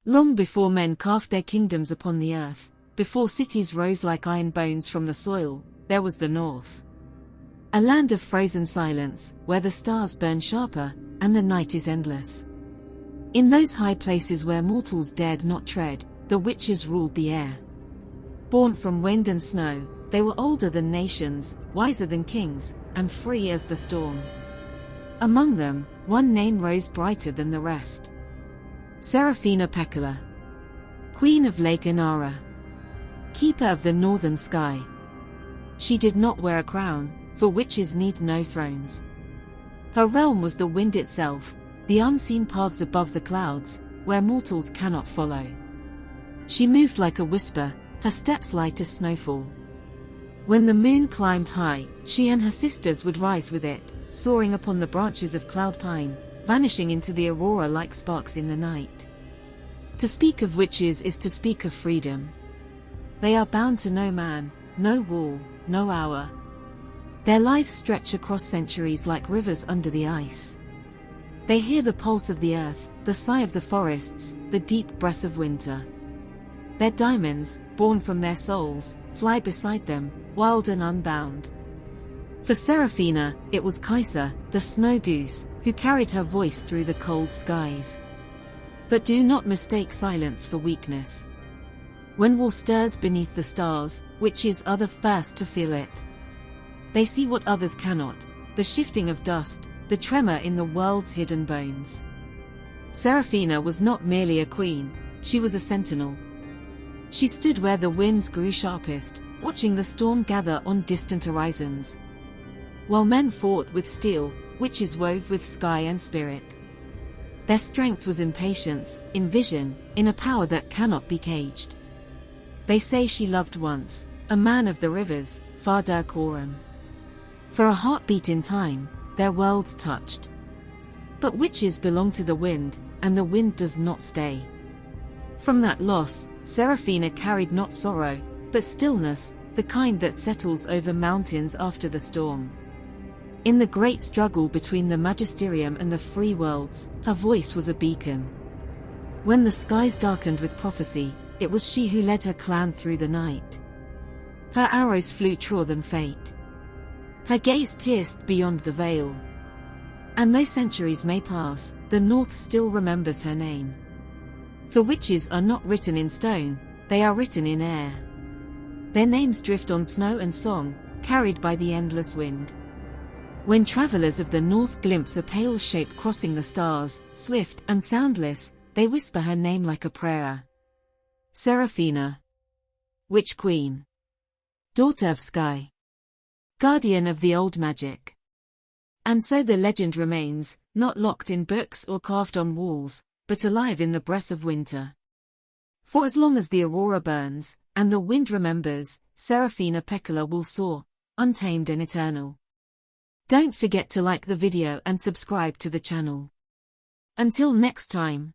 Long before men carved their kingdoms upon the earth, before cities rose like iron bones from the soil, there was the North. A land of frozen silence, where the stars burn sharper, and the night is endless. In those high places where mortals dared not tread, the witches ruled the air. Born from wind and snow, they were older than nations, wiser than kings, and free as the storm. Among them, one name rose brighter than the rest. Serafina Pekkala, Queen of Lake Enara, Keeper of the northern sky. She did not wear a crown, for witches need no thrones. Her realm was the wind itself, the unseen paths above the clouds, where mortals cannot follow. She moved like a whisper, her steps light as snowfall. When the moon climbed high, she and her sisters would rise with it, soaring upon the branches of cloud pine, vanishing into the aurora like sparks in the night. To speak of witches is to speak of freedom. They are bound to no man, no wall, no hour. Their lives stretch across centuries like rivers under the ice. They hear the pulse of the earth, the sigh of the forests, the deep breath of winter. Their diamonds, born from their souls, fly beside them, wild and unbound. For Serafina, it was Kaiser, the snow goose, who carried her voice through the cold skies. But do not mistake silence for weakness. When war stirs beneath the stars, witches are the first to feel it. They see what others cannot, the shifting of dust, the tremor in the world's hidden bones. Serafina was not merely a queen, she was a sentinel. She stood where the winds grew sharpest, watching the storm gather on distant horizons. While men fought with steel, witches wove with sky and spirit. Their strength was in patience, in vision, in a power that cannot be caged. They say she loved once, a man of the rivers, far Dirk-Oram. For a heartbeat in time, their worlds touched. But witches belong to the wind, and the wind does not stay. From that loss, Serafina carried not sorrow, but stillness, the kind that settles over mountains after the storm. In the great struggle between the magisterium and the free worlds, her voice was a beacon. When the skies darkened with prophecy, it was she who led her clan through the night. Her arrows flew truer than fate. Her gaze pierced beyond the veil. And though centuries may pass, the North still remembers her name. For witches are not written in stone, they are written in air. Their names drift on snow and song, carried by the endless wind. When travelers of the North glimpse a pale shape crossing the stars, swift and soundless, they whisper her name like a prayer. Serafina. Witch Queen. Daughter of Sky. Guardian of the old magic. And so the legend remains, not locked in books or carved on walls, but alive in the breath of winter. For as long as the aurora burns, and the wind remembers, Serafina Pekkala will soar, untamed and eternal. Don't forget to like the video and subscribe to the channel. Until next time.